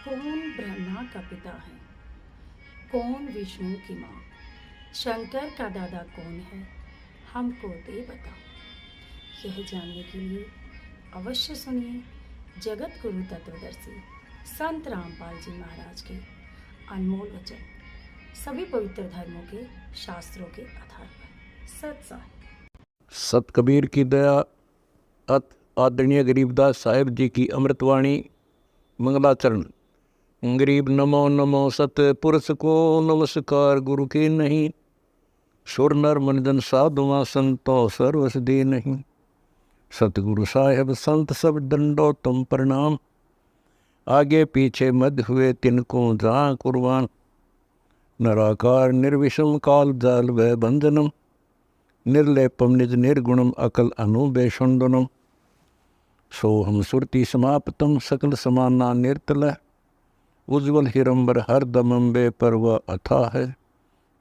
कौन ब्रह्मा का पिता है, कौन विष्णु की माँ, शंकर का दादा कौन है, हमको दे बता। यह जानने के लिए अवश्य सुनिए जगत गुरु तत्वदर्शी संत रामपाल जी महाराज के अनमोल वचन, सभी पवित्र धर्मों के शास्त्रों के आधार पर। सत्साई सत कबीर की दया, अत आदरणीय गरीबदास साहिब जी की अमृतवाणी मंगलाचरण। गरीब नमो नमो सत पुरुष को नमस्कार, गुरु के नहीं सुर नर मनजन साधुआ संतो सर्वस दे नहीं। सतगुरु साहेब संत सब दंडो तुम प्रणाम, आगे पीछे मध्य हुए तिनको जहाँ कुर्बान। नराकार निर्विषम काल जाल व बंधनम, निर्लेपम निज निर्गुणम अकल अनुबेशुंदनम। सोहम सुरति समाप्तम सकल समाना निर्तल, उज्ज्वल हिरंबर हर दमम बे परवा अथा है।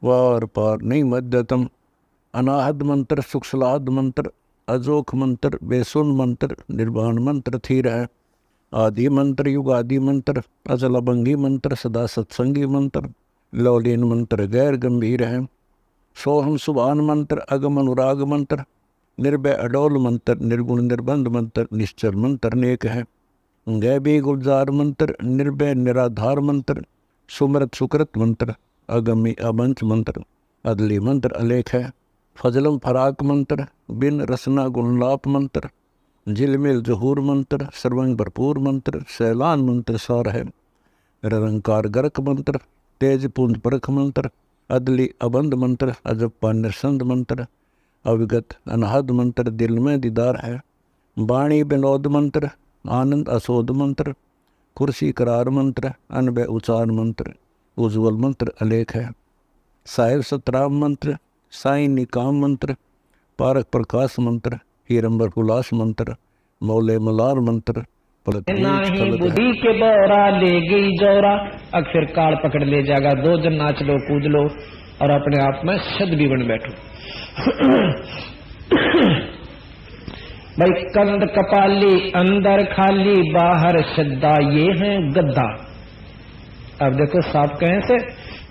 वार पार नहीं मध्यतम, अनाहद मंत्र सुखसलाद मंत्र, अजोख मंत्र बेसुन मंत्र, निर्वाण मंत्र थीर है। आदि मंत्र युगादि मंत्र, अचल अभंगी मंत्र, सदा सत्संगी मंत्र, लौलीन मंत्र गैर गंभीर है। सोहम सुभान मंत्र, अगम अनुराग मंत्र, निर्भय अडोल मंत्र, निर्गुण निर्बंध मंत्र, निश्चर मंत्र नेक है। गैबी गुलजार मंत्र, निर्भय निराधार मंत्र, सुमृत सुकृत मंत्र, अगमी अबंच मंत्र, अदली मंत्र अलेख है। फजलम फराक मंत्र, बिन रसना गुणलाप मंत्र, झिलमिल जहूर मंत्र, सर्वंग भरपूर मंत्र, सैलान मंत्र सार है। निरंकार गर्क मंत्र, तेज पुंज परख मंत्र, अदली अबंध मंत्र, अजप्पा निरसंद मंत्र, अविगत अनहद मंत्र, दिल में दीदार है। बाणी विनोद मंत्र, आनंद असोद मंत्र, कुर्सी करार मंत्र, अनबय उचार मंत्र, उज्ज्वल मंत्र अलेख है। साहिब सतराम मंत्र, साई निकाम मंत्र, पारक प्रकाश मंत्र, हीरंबर उल्लास मंत्र, मौले मलार मंत्र, नाही बुद्धि के बौरा ले गई जोरा, अक्सर काल पकड़ ले जाएगा। दो जन नाच लो कूद लो और अपने आप में सद भी बन बैठो। भाई कंद कपाली अंदर खाली बाहर श्रद्धा, ये है गद्दा। अब देखो साफ कहें से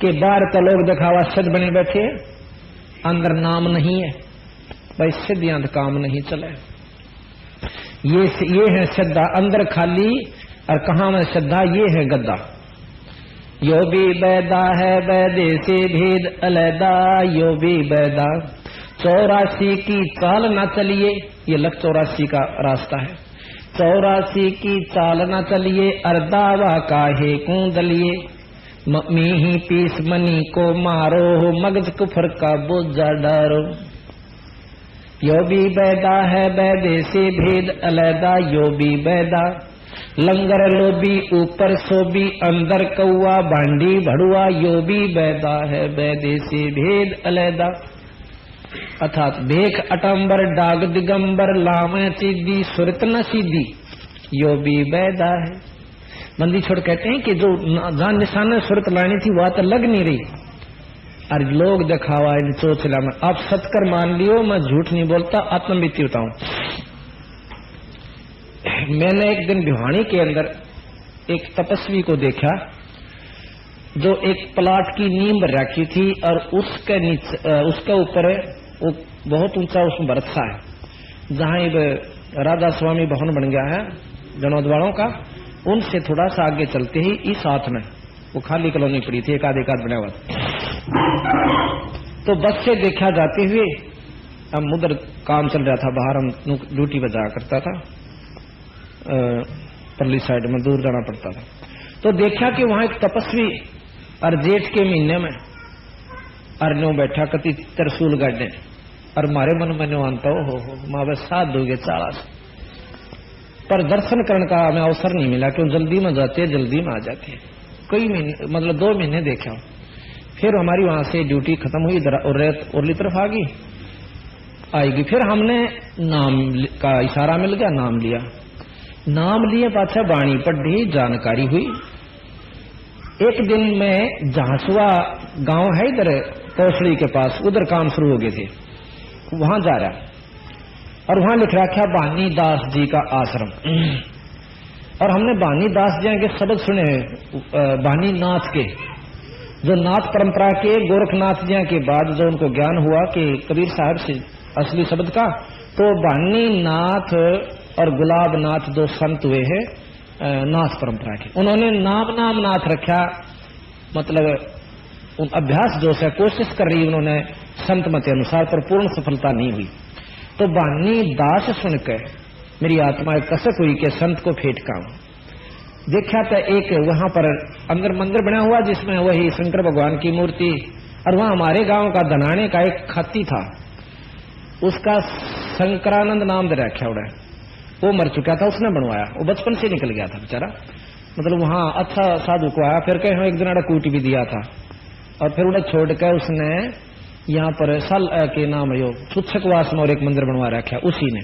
कि बाहर तो लोग दिखावा सद बने बैठे, अंदर नाम नहीं है। भाई सिद्धियां काम नहीं चले। ये है श्रद्धा, अंदर खाली और कहाँ में श्रद्धा, ये है गद्दा। यो भी बैदा है बैदे से भेद अलैदा, यो भी बैदा। 84 की चाल ना चलिए, ये लख 84 का रास्ता है। 84 की चाल ना चलिए, अर्दावा काहे कूदलिए। मी ही पीस मनी को मारो, मगज कुफर का बोझा डारो। यो भी बैदा है बैदे से भेद अलैदा, यो भी बैदा। लंगर लोबी ऊपर सोबी, अंदर कौआ भांडी भड़ुआ, यो भी बैदा है बैदे से भेद अलैदा। अर्थात भेख अटंबर डाग दिगंबर, लावे सीधी सुरत न सीधी, यो भी बैदा है। मंदी छोड़ कहते हैं कि जो जान निशान सुरत लानी थी वह तो लग नहीं रही, और लोग दिखावा इन चोचला में। आप सत्कर मान लियो, मैं झूठ नहीं बोलता, आत्मबीती बताऊं। मैंने एक दिन भिवानी के अंदर एक तपस्वी को देखा जो एक प्लाट की नींव रखी थी, और उसके नीचे उसके ऊपर वो बहुत ऊंचा उसमें बरसा है, जहां राधा स्वामी भवन बन गया है जनोद वालों का। उनसे थोड़ा सा आगे चलते ही इस हाथ में वो खाली कॉलोनी पड़ी थी, एक आध बना हुआ। तो बस से देखा जाते हुए, हम उधर काम चल रहा था बाहर, हम ड्यूटी पर जाया करता था, परली साइड में दूर जाना पड़ता था। तो देखा कि वहां एक तपस्वी और जेठ के महीने में अरनो बैठा कति तरसूल गाड़ने, और मारे मन में मानता हो माँ बस साथ दोगे 40, पर दर्शन करने का हमें अवसर नहीं मिला, क्यों जल्दी में जाते जल्दी में आ जाते। कई महीने, मतलब 2 महीने देखा। फिर हमारी वहां से ड्यूटी खत्म हुई, उरली तरफ आ गई आएगी। फिर हमने नाम का इशारा मिल गया, नाम लिया। नाम लिए पाछा बाणी पढ़ी, जानकारी हुई। एक दिन में झांसुआ गांव है इधर कौशली के पास, उधर काम शुरू हो गए थे, वहां जा रहा, और वहां लिख रखा बानी दास जी का आश्रम। और हमने बानी दास जी के शब्द सुने, बानी नाथ के, जो नाथ परंपरा के गोरखनाथ जी के बाद जो उनको ज्ञान हुआ कि कबीर साहब से असली शब्द का, तो बानी नाथ और गुलाब नाथ दो संत हुए हैं नाथ परंपरा के। उन्होंने नाम नाथ रखा, मतलब अभ्यास जो है कोशिश कर रही उन्होंने संत मत अनुसार, पर पूर्ण सफलता नहीं हुई। तो बानी दास सुनकर मेरी आत्मा कसक हुई कि संत को फेंटका। देखा तो एक वहां पर अंदर मंदिर बना हुआ जिसमें वही शंकर भगवान की मूर्ति, और वहां हमारे गांव का धनाने का एक खाती था, उसका शंकरानंद नाम दे रखा उड़ा, वो मर चुका था, उसने बनवाया, वो बचपन से निकल गया था बेचारा। मतलब वहां अच्छा साधु को आया, फिर कहीं एक दिन कूटी भी दिया था, और फिर उन्हें छोड़ कर उसने यहाँ पर साल के नाम यो छुच्छकवास में और एक मंदिर बनवा रखा, उसी ने,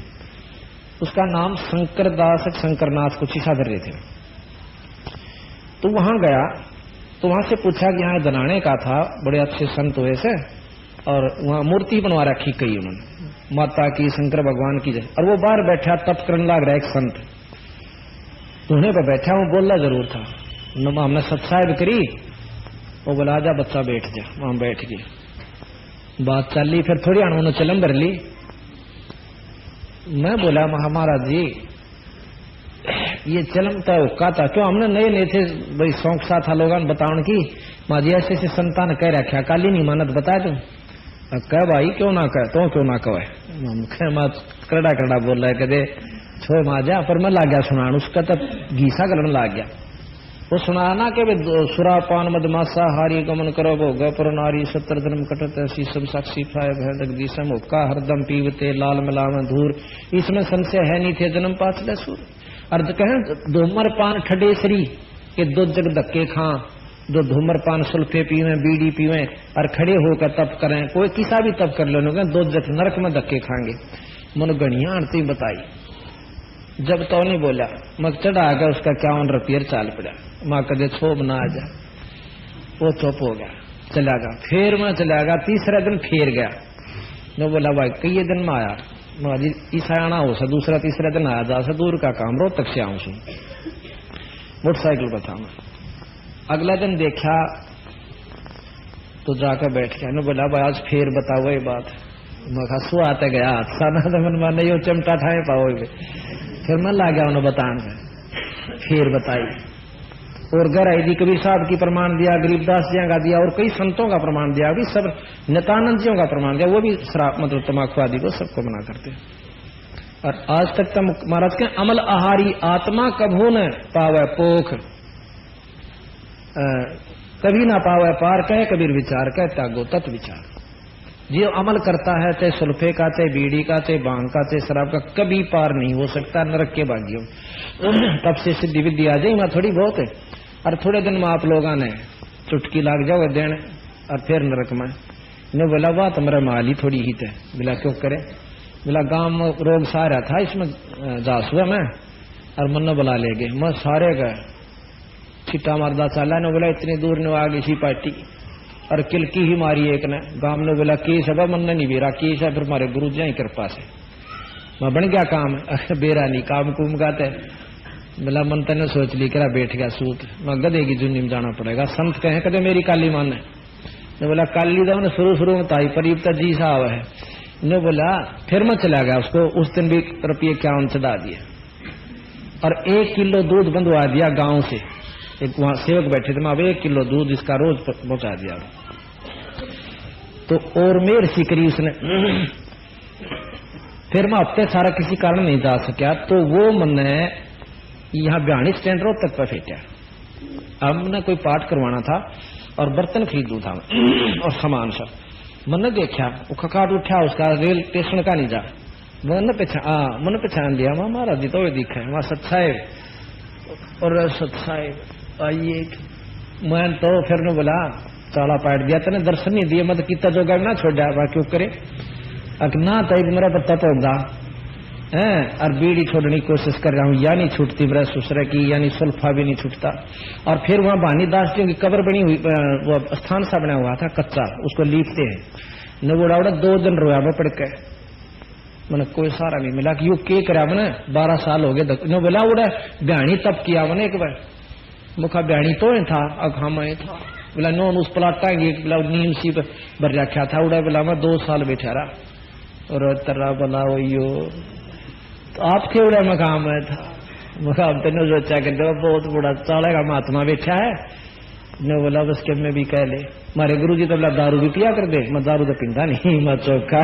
उसका नाम शंकरदास शंकरनाथ कुछ ऐसा कर रहे थे। तो वहां गया तो वहां से पूछा कि यहाँ दनाने का था, बड़े अच्छे संत हुए से, और वहां मूर्ति बनवा रखी कई उन्होंने, माता की, शंकर भगवान की जय। और वो बाहर बैठा तप करने लग रहा एक संत, उन्हें पर बैठा, वो बोलना जरूर था, हमने सत्साहिब करी, वो बोला जा बच्चा बैठ जा, वहां बैठ गए, बात चल ली, फिर थोड़ी उन्होंने चलम भर ली। मैं बोला महाराज जी ये चलम तो हुक्का था, क्यों हमने नए नए थे भाई, शौक सा था लोगों ने बताने की, माँ जी ऐसे ऐसे संतान कह रखा, काली नहीं मानत बता दूं, कह भाई क्यों ना कह, तो क्यों ना कहे, माँ करड़ा करड़ा बोल रहा है, कहते छोड़ माँ जा, पर मैं ला गया सुनान, उसका तो घीसा गलन ला गया। वो सुना ना कि सुरा पान मदमासा हारी गमन करो भोग पर नारी 70 जन्म कटत शीशम साक्षी फाय भैदक दिशम हुक्का हरदम पीवते लाल मिलाव धूर, इसमें संशय है नहीं थे जन्म पाछले सूर। अर्थ कहें धूमर पान ठडेसरी के दो जग धक्के खां, दो धूमर पान सुल्फे पीवे बीड़ी पीवे और खड़े होकर तप करें, कोई किसा भी तप कर लो, दो जग नरक में धक्के खाएंगे। मन गणिया आरती बताई, जब तो नहीं बोला, मैं चढ़ा गया उसका 51 रुपये चाल पड़ा, माँ कदे छोब ना आ जा, वो चुप हो गया, चला गया। फिर मैं चला गया, तीसरा दिन फिर गया, मैं बोला भाई कई दिन में आया, मैं ईसा आना हो सा, दूसरा तीसरा दिन आया जा सा, दूर का काम रोहतक से आऊं सू, मोटरसाइकिल पर था मैं। अगला दिन देखा तो जाकर बैठ गया, मैं बोला भाई आज फिर बताओ ये बात, मैं खसू आते गया साना तो मन मान नहीं चिमटा ठाए पाओ, फिर मैं ला गया उन्हें बताने, फिर बताई और गहराई दी, कबीर साहब की प्रमाण दिया, गरीबदास जी का दिया, और कई संतों का प्रमाण दिया, अभी सब नित्यानंद जियों का प्रमाण दिया, वो भी शराब मतलब तम्बाकू आदि को सबको मना करते हैं। और आज तक तो महाराज के अमल आहारी आत्मा कभू न पावे पोख, कभी ना पावे पार, कहे कबीर विचार कहे त्यागो तत् विचार। जो अमल करता है, चाहे सुल्फे का, चाहे बीड़ी का, चाहे भांग का, चाहे शराब का, कभी पार नहीं हो सकता नरक के भाग्यों। तब से सिद्धि विद्धि आ जाए वहां थोड़ी बहुत है, और थोड़े दिन में आप लोगों ने चुटकी लाग जाओगे देन, और फिर नरक में। ने बोला वाह तुम्हारा माल ही थोड़ी ही थे, बोला क्यों करे, बोला गांव में रोग सा रहा था, इसमें जास हुआ मैं, और मन बुला ले गए, मैं सारे गए छिट्टा मारदा चाला ने, बोला इतनी दूर ने आ गई सी पार्टी, और किलकी ही मारी एक ने, गांव ने बोला केस है, मन ने नहीं बेरा केस है, फिर हमारे गुरु जी की कृपा से मैं बन गया काम, बेरा नहीं काम कुम गाते, बोला मन तने सोच ली करा बैठ गया सूत, मैं गधे की जुन्नी में जाना पड़ेगा, संत कहे कदे मेरी काली मान है, ने बोला काली तो शुरू में ताई पर इब्ता जी साहब है, ने बोला फिर मैं चला गया, उसको उस दिन भी रुपये 51 चढ़ा दिए, और 1 किलो दूध बंधवा दिया गांव से, एक वहां सेवक बैठे थे, मैं अब 1 किलो दूध इसका रोज पहुंचा दिया। तो और मेर सी करी उसने, फिर मैं हफ्ते सारा किसी कारण नहीं जा सका, तो वो मैंने यहाँ बयानी स्टैंड रोड तक पर फेंटा, हमने कोई पाठ करवाना था और बर्तन खरीदू था और सामान सब, मैंने देखा वो खकाट उठा, उसका रेल स्टेशन का नहीं जा, मैंने पहचान लिया, वहां महाराज जी तो दिखा है, वहां सत्साहेब और सत्साहेब आइए, मैं तो फिर ने बोला चाला पाट दिया, तेने दर्शन नहीं दिए, मत कितना जोगा ना छोड़ जाए, क्यों करे ना तब मेरा पत्ता पौधा है, और बीड़ी छोड़ने की कोशिश कर रहा हूँ, या नहीं छूटती मेरा सुसरा की, यानी सुल्फा भी नहीं छूटता। और फिर वहां बानी दास जी की कब्र बनी हुई, वो स्थान सा बना हुआ था कच्चा, उसको लीपते हैं, न वो 2 दिन रोया में पड़ के, मैंने कोई सारा नहीं मिला कि यू के करा मैंने 12 साल हो गए नो बोला उड़ा ब्याणी तब किया मैंने एक बार मुखा ब्याणी तो था अखा मैं था बोला नो उस पलाटा बोला नीम सी बर रखा था उड़ा बोला मैं 2 साल बैठा रहा और तर्रा बोला यो तो आपके उड़ा मकाम में था मकाम तेने सोचा कि बहुत बड़ा चालेगा महात्मा बैठा है ने बोला बस के मैं भी कह ले मारे गुरु जी तो बोला दारू भी पिया कर दे मैं दारू तो पीता नहीं मैं चौका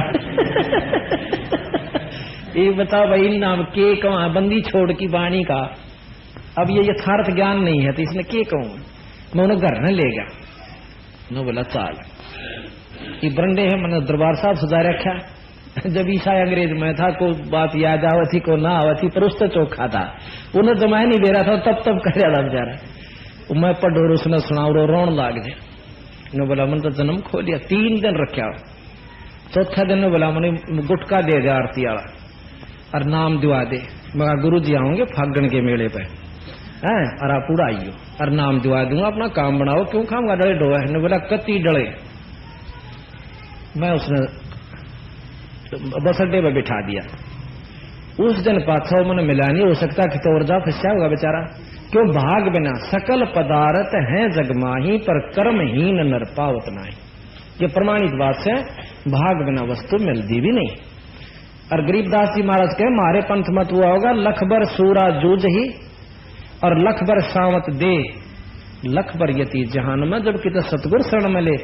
ये बताओ भाई नाम के कहा बंदी छोड़ की वाणी का अब ये यथार्थ ज्ञान नहीं है तो इसने के कहूं मैं उन्हें घर न ले गया न बोला चाल ये बरंडे है मैंने दरबार साहब सजा रखा जब ईसा अंग्रेज में था कोई बात याद आवा थी को ना आवा थी पर उस तो चौखा था उन्हें जमाया नहीं दे रहा था तब कर रहा था बेचारा मैं पढ़ोर उसने सुना रोन लाग जाए ने बोला मैंने तो जन्म खो लिया 3 दिन रखा चौथा दिन बोला मैंने गुटका दे दे आरती वाला और नाम दिवा दे मगर गुरु जी आओगे फागण के मेले पे है और आप उड़ाइयो और नाम दिवा दूंगा अपना काम बनाओ क्यों खाऊंगा डले डोया ने बोला कति डले मैं उसने बस अड्डे पर बिठा दिया उस दिन पाछा मैंने मिला नहीं हो सकता कि तो और जा फंसा होगा बेचारा क्यों भाग बिना सकल पदार्थ हैं जगमाही पर कर्महीन नर पावत नाही ये प्रमाणित बात से भाग बिना वस्तु मिलती भी नहीं और गरीबदास जी महाराज कहे मारे पंथ मत हुआ होगा लख बर सूरा जूझ ही और लख बर सावत दे लख बर यति जहान में जब कितना सतगुरु शरण मिले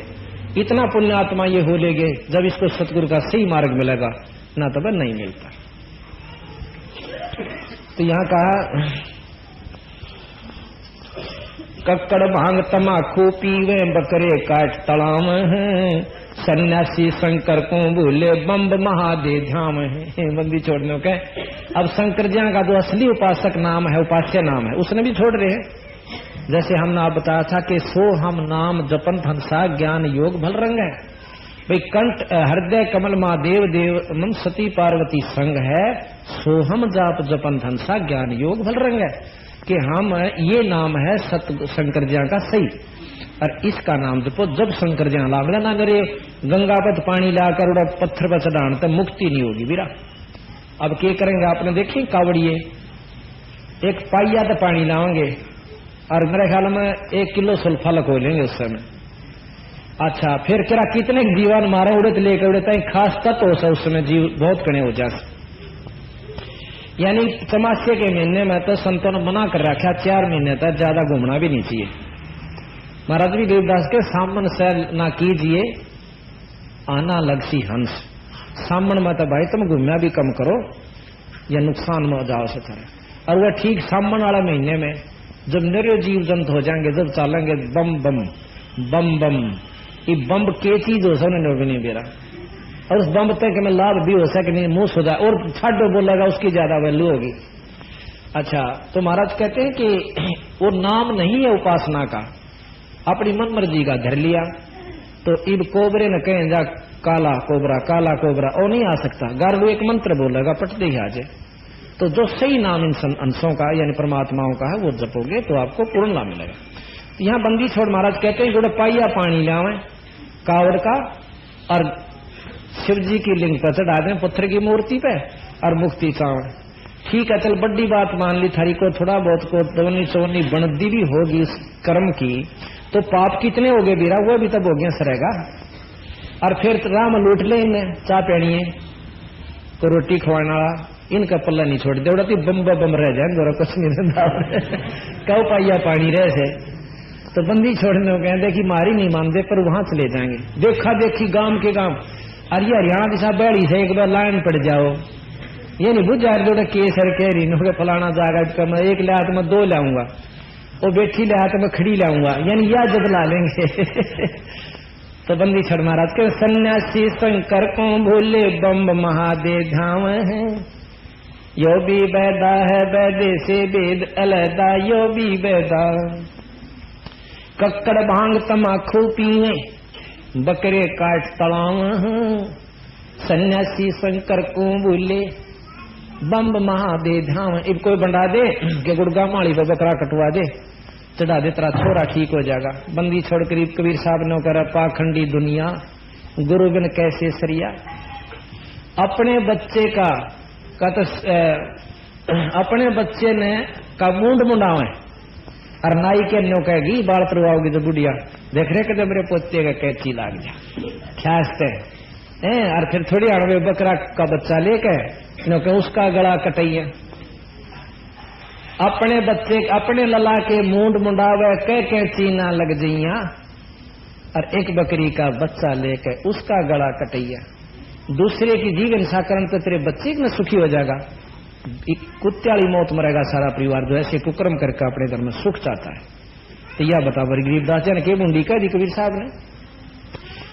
इतना पुण्यात्मा ये हो लेगे जब इसको सतगुरु का सही मार्ग मिलेगा ना तो नहीं मिलता। तो यहाँ कहा कक्कड़ भांग तमाकू पीवे बकरे काट तलाम है सन्यासी शंकर को भूले बम्ब महादेव धाम है बंदी छोड़ने के अब शंकर जी का जो असली उपासक नाम है उपास्य नाम है उसने भी छोड़ रहे हैं जैसे हमने आप बताया था कि सो हम नाम जपन धनसा ज्ञान योग भल रंग है भाई कंठ हृदय कमल महादेव देव मन सती पार्वती संग है सो हम जाप जपन धनसा ज्ञान योग भल रंग है कि हम ये नाम है सत शंकर जी का सही और इसका नाम जपो जब शंकर जी लागला ना मेरे गंगापत पानी लाकर उड़ा पत्थर पर चढ़ाने तक मुक्ति नहीं होगी बीरा। अब क्या करेंगे आपने देखी कावड़िए एक पाइया तो पानी लाओगे और मेरे ख्याल में 1 किलो सल्फा लखो लेंगे उस समय। अच्छा फिर क्या कितने जीवन मारे उड़े तो लेकर उड़े तक खास तत्व हो उस समय जीव बहुत कड़े हो जाए यानी चमासे के महीने में तो संतों ने मना कर रखा 4 महीने तक ज्यादा घूमना भी नहीं चाहिए। महाराज भी देवदास के सामन से ना कीजिए आना लगसी हंस सामन में तो भाई तुम घूमना भी कम करो या नुकसान में जाओ से तरह और वह ठीक सामन वाला महीने में जब निर जीव जंत हो जाएंगे जब चलेंगे बम बम बम बम ये बम के चीज हो सकने भी नहीं बेरा और उस बम तक में लाभ भी हो सके नहीं मुंह हो जाए और छाडो बोलेगा उसकी ज्यादा वैल्यू होगी। अच्छा तो महाराज कहते हैं कि वो नाम नहीं है उपासना का अपनी मन मर्जी का धर लिया तो इब कोबरे न कहें जा काला कोबरा और नहीं आ सकता गार्डू एक मंत्र बोलेगा पटते ही आ जाए। तो जो सही नाम इन अंशों का यानी परमात्माओं का है वो जपोगे तो आपको पूर्ण लाभ मिलेगा। यहाँ बंदी छोड़ महाराज कहते हैं जोड़े पाइया पानी लावे कावड़ का और शिव जी की लिंग पर चढ़ा दें पत्थर की मूर्ति पे और मुक्ति चाव ठीक है चल बड़ी बात मान ली थारी को थोड़ा बहुत को दोनी चोनी बनदी भी होगी इस कर्म की तो पाप कितने हो गए बीरा वो भी तब हो गया सरेगा। और फिर राम लूट ले इन्हें चाह पेड़िए तो रोटी खवाने वाला इनका पल्ला नहीं छोड़ दे बम बम रह जाए गोरा कुछ नहीं रहता कौ पाइया पानी रह से तो बंदी छोड़ने को कहते कि मारी नहीं मानते पर वहां चले जाएंगे देखा देखी गांव के गांव अरे हरियाणा दिशा बैड़ी से एक बार लाइन पड़ जाओ ये नहीं बुझ जाए जोड़े केसर कह रही फलाना जाएगा मैं 1 लिहात में 2 लाऊंगा वो बैठी लिहात में खड़ी लाऊंगा यानी या जब ला लेंगे तो बंदी छोड़ महाराज के सन्यासी शंकर को भूले बम्ब महादेव धाम है यो भी बैदा है बैदे से वेद अलहदा यो भी बैदा कक्कड़ भांग तमाकू पीवे बकरे काट तलाव सन्यासी शंकर को भूले बम्ब महादेव धाम इब कोई बंडा दे के गुड़गा माड़ी पर बकरा कटवा दे चढ़ा दे तेरा छोरा ठीक हो जाएगा। बंदी छोड़ करीब कबीर साहब ने कर पाखंडी दुनिया गुरु बिन कैसे सरिया अपने बच्चे का अपने बच्चे ने का मुंड मुंडावे और नाई के न्यो कहेगी बाल करवाओगी तो बुढ़िया देख रहे कहते मेरे पोते का कैची लाग जा ख्यास्ते और फिर थोड़ी अड़वे बकरा का बच्चा लेके न्यो के उसका गला कटैया अपने बच्चे अपने लला के मुंड मुंडावे कह कैची ना लग जइया और एक बकरी का बच्चा लेके उसका गला कटैया दूसरे की जीवन साकरण तो तेरे बच्चे न सुखी हो जाएगा कुत्ते वाली मौत मरेगा सारा परिवार जो ऐसे कुकर्म करके अपने घर में सुख चाहता है। तो यह बता बर गरीबदास जी ने के बूंदी कह दी कबीर साहब ने।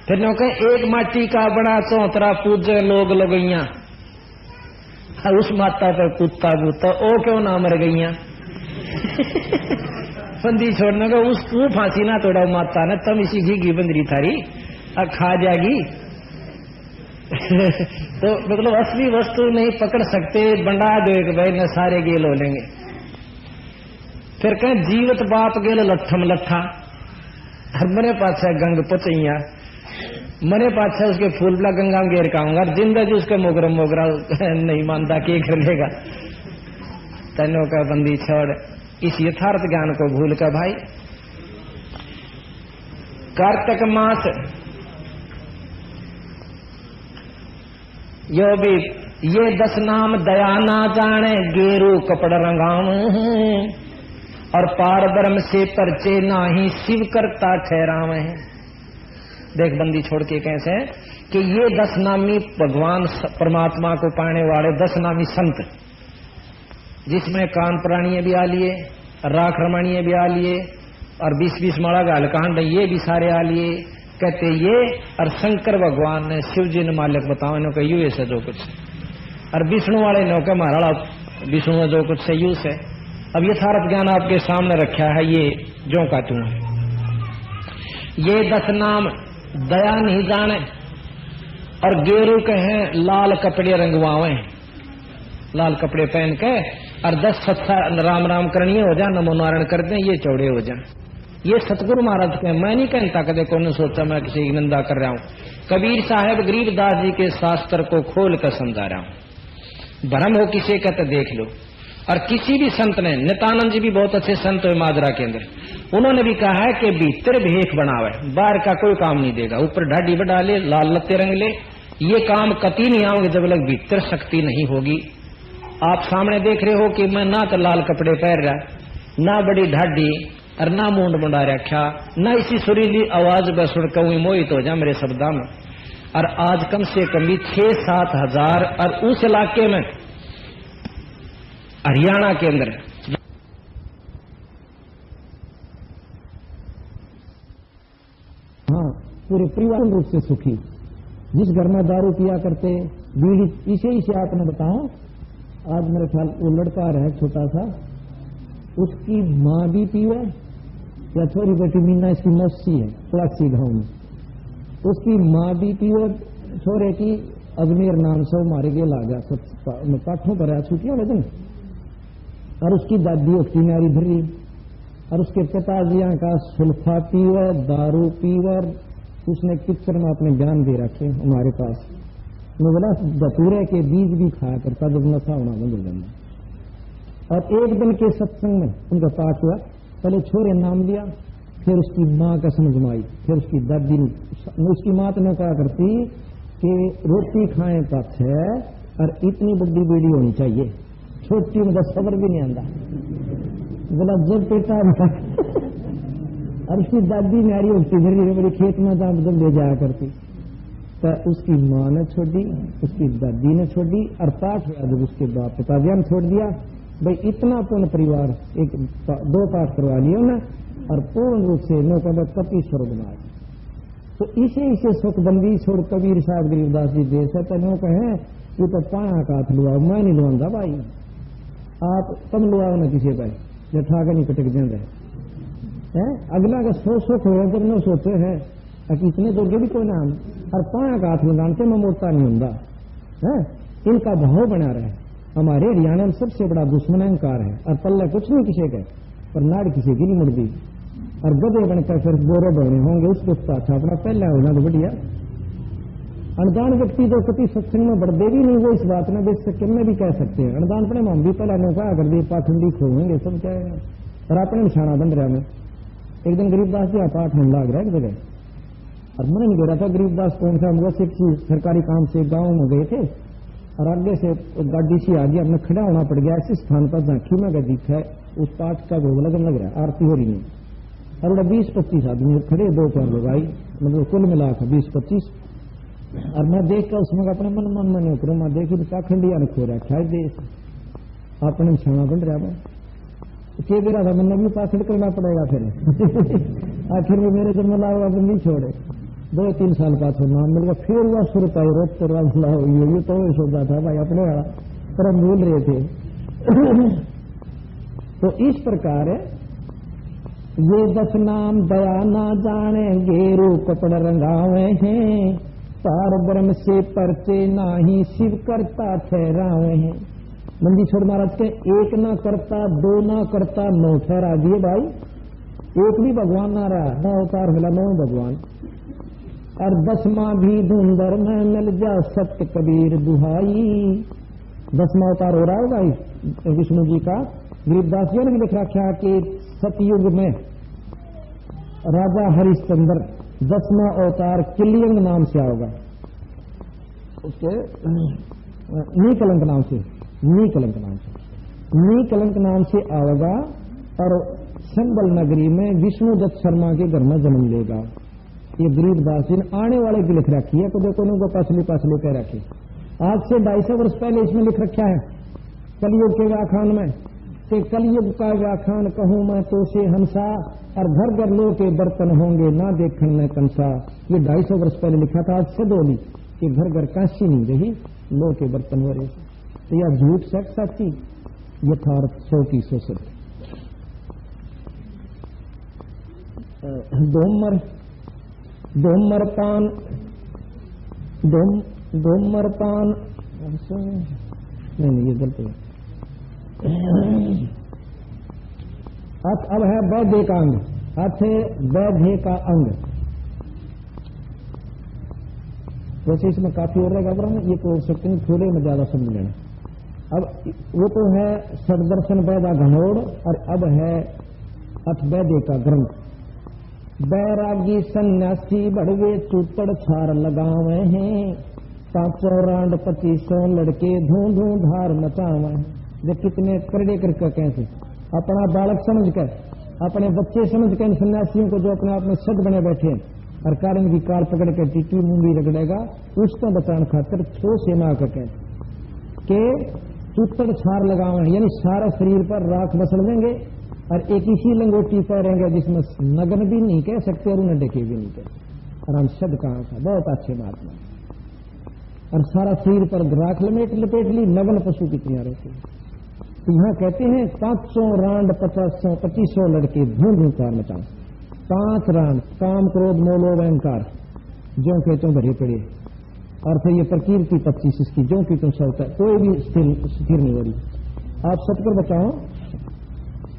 फिर नो कहे एक माटी का बड़ा चौतरा पूजे लोग लगइया उस माता पर कुत्ता बूता ओ क्यों ना मर गईया बंदी छोड़ने का उस तू फांसी ना तोड़ा माता ने तम इसी घी बंदरी थारी खा जाएगी तो मतलब असली वस्तु नहीं पकड़ सकते बंडा दो एक भाई न सारे गेल हो लेंगे। फिर कहें जीवत बाप गेल लट्ठम लट्ठा हर मरे पाछा गंग पचैया मरे पाछा उसके फूलबला गंगा में घेर खाऊंगा जिंदगी उसका मोगरा मोगरा नहीं मानता के कर लेगा। तनों का बंदी छोड़ इस यथार्थ ज्ञान को भूल कर भाई कार्तिक मास यो भी ये 10 नाम दया ना जाने गेरू कपड़ रंगाव और पार ब्रह्म से परचे ना ही शिव करता ठहराव है। देख बंदी छोड़ के कैसे कि ये 10 नामी भगवान परमात्मा को पाने वाले 10 नामी संत जिसमें कान प्राणीय भी आ लिए राख रमणीय भी आ लिए और 20-20 माला गाल कांड ये भी सारे आ लिए कहते ये और शंकर भगवान ने शिव जी ने मालिक बताओ इन्हों का यू है जो कुछ और विष्णु वाले नो के महाराणा विष्णु में जो कुछ से यूस है। अब यथार्थ ज्ञान आपके सामने रखा है ये जो का तू है ये 10 नाम दया नहीं जाने और गेरू कहे लाल कपड़े रंगवावे लाल कपड़े पहन के और 10 सत्सा राम राम करनी हो जा नमो नारायण कर दें ये चौड़े हो जाए। ये सतगुरु महाराज के मैं नहीं कहता कदे कौन सोचा मैं किसी की निंदा कर रहा हूँ। कबीर साहब गरीबदास जी के शास्त्र को खोल कर समझा रहा हूँ। भ्रम हो किसी का तो देख लो। और किसी भी संत ने नित्यानंद जी भी बहुत अच्छे संत हुए माजरा के अंदर उन्होंने भी कहा है कि भीतर भेख बनावे बाहर का कोई काम नहीं देगा ऊपर ढाडी बढ़ा ले लाल लत्ते रंग ले ये काम कति नहीं आओगे जब तक भीतर शक्ति नहीं होगी। आप सामने देख रहे हो कि मैं ना तो लाल कपड़े पहन रहा ना बड़ी ढाडी और ना मुंड मुंडा रखा ना इसी सुरीली आवाज में सुनकर हुई मोहित हो जा मेरे शब्दा में। और आज कम से कम भी 6-7 हजार और उस इलाके में हरियाणा के अंदर हाँ पूरे परिवार रूप से सुखी जिस घर में दारू पिया करते बीड़ी इसे आपने बताओ आज मेरे ख्याल वो लड़का रहा छोटा सा उसकी माँ भी पीवे या छोरी बेटी मीना इसकी मौसी है प्लासी गांव में उसकी माँ भी पीवे छोरे की अजमेर नाम से मारे गए लागा सब पाठों पर छुट्टियों लेकिन और उसकी दादी उसकी नारी भरी और उसके पिताजी का सुल्फा पीवे दारू पीवे उसने पिक्चर में अपने ज्ञान दे रखे हमारे पास मैं बोला दतूरे के बीज भी खाया करता जब नशा होना बंद हो जाना। और एक दिन के सत्संग में उनका पाठ हुआ पहले छोरे नाम लिया फिर उसकी माँ का समझ में आई फिर उसकी दादी ने उसकी माँ तो कहा करती कि रोटी खाए पास है और इतनी बड़ी बीड़ी होनी चाहिए छोटी में सबर भी नहीं आंदा बोला जब पेटा और उसकी दादी नारी उसकी घर बड़ी खेत में जब ले जाया करती तो उसकी माँ ने छोड़ी उसकी दादी ने छोड़ी और पाठ हुआ जब उसके बाप पिताजी ने छोड़ दिया भाई इतना पूर्ण परिवार एक 2 पाठ करवा लिया ना और पूर्ण रूप से नो कब कपी स्वर्ग में आए। तो इसे सुखबंदी छोड़ कबीर साहब गरीबदास जी देश है तो कहे ये तो पाया का हाथ लुआ मैं नहीं लुआंगा भाई आप तब लुआओ ना किसी पर जो ठाकर नहीं कटक दें रहे अगला का सुख हो जब न सोचे है इतने जोगे भी कोई ना और पाया का हाथ लगाने में मोटा नहीं होता इनका भाव बना रहे। हमारे हरियाणा में सबसे बड़ा दुश्मन अहंकार है और पल्ले कुछ नहीं किसी के पर नाड़ किसी की नहीं मुड़ती और गधे बनकर फिर बोरे बने होंगे उसको अच्छा अपना पहला होना तो बढ़िया अनजान व्यक्ति जो कति सत्संग में बढ़ते भी नहीं, वो इस बात में बेच सके में भी कह सकते हैं। अनजान पड़े हम भी पहला नौका अगर दे पाखंडी खोएंगे सब क्या है, और अपने निशाना बन रहा में। एक दिन गरीबदास जी पाठ में लाग रहा है एक जगह, और मैंने नहीं कह रहा था गरीबदास कौन सा, हम बस एक सरकारी काम से गाँव में गए थे, और आगे से गाड़ी सी आ गई, हमने खड़ा होना पड़ गया ऐसे स्थान पर झांकी में गदी है, उस पाठ का भोग लगन लग रहा है, आरती हो रही नहीं, और 20-25 आदमी खड़े, 2-4 लोग आई, मतलब कुल मिला कर 20-25। और मैं देख कर उसमें अपने मन में नहीं करूँ, मैं देखी तो पाखंडिया ने खो रहा है देश अपने निशाना बन रहा है, के बेरा था मैंने भी पाखंड करना पड़ेगा फिर आखिर में मेरे जन्म लाओ अब नहीं छोड़े। 2-3 साल बाद नाम मिल गया, फिर वह सुर पाई रोक तो ये तो सोचा था भाई अपने वाला पर हम भूल रहे थे। तो इस प्रकार ये 10 नाम दया ना जाने गेरू कपड़ रंगावे हैं, पार ब्रह्म से परचे नाही शिव करता ठहरावे हैं। मंदी छोड़ महाराज के 1 ना करता 2 ना करता 9 ठहरा दिए भाई, एक भी भगवान ना रहा, 9 अवतार मिला 9 भगवान, और 10वां भी धुंधर में मिल जा सत्य कबीर दुहाई। 10वां अवतार हो रहा है भाई विष्णु जी का। गरीबदास जी ने लिख रखा कि सतयुग में राजा हरिश्चंद्र 10वां अवतार किलियंग नाम से आओगा, उसके नीकलंक नाम से, नीकलंक नाम से आएगा, और संबल नगरी में विष्णु दत्त शर्मा के घर में जन्म लेगा। ये गरीबदास जी ने आने वाले की लिख रखी है, तो देखो उनको पासली कह रखी। आज से 250 वर्ष पहले इसमें लिख रखा है कलयुग के व्याख्यान में, कि कलयुग का व्याख्यान कहूं मैं तो से हंसा, और घर घर लो के बर्तन होंगे ना देखन में कंसा। ये 250 वर्ष पहले लिखा था, आज से बोली कि घर घर कांसी नहीं रही, लो के बर्तन हो रहे। तो यह झूठ सच सच्ची, यथार्थ 100% सत्य। डोमर पान नहीं ये गलत है। अब है वैद्य का अंग, अर्थ है वैद्य का अंग। वैसे इसमें काफी और रहेगा, पर ये तो सकते हैं थोड़े में ज्यादा समझ लेना। अब वो तो है सददर्शन वैदा घनोड़, और अब है अथ वैद्य का ग्रंथ। बैरागी सन्यासी बड़वे चूतड़ छार लगावे हैं, 500 रांड 2500 लड़के धूं धूं धार मचावे हैं। जो कितने करड़े करके कैसे अपना बालक समझ कर, अपने बच्चे समझ कर इन सन्यासियों को जो अपने आप में सद बने बैठे हैं, और कारण की कार पकड़ कर टीटी मुंडी रगड़ेगा, उसको बचाने खातिर थो सेना का कहते के चूतड़ छार लगावे, यानी सारा शरीर पर राख बसड़ देंगे, और एक इसी लंगोटी पहनेंगे जिसमें नग्न भी नहीं कह सकते और उन्हें ढके भी नहीं कह सकते। और हम शब्द कहा था बहुत अच्छे महात्मा, और सारा शरीर पर राख लपेट ली, नग्न पशु की तरह रहते हैं। तो यहां कहते हैं 500 रांड 2500 लड़के धूम धूम कार मचाओ। 5 रांड काम क्रोध मोलो अहंकार जो के तुम भरे पड़े, और फिर ये प्रकृति 25 इसकी जो कि तुम सबका कोई भी स्थिर नहीं हो रही। आप सतकर बचाओ,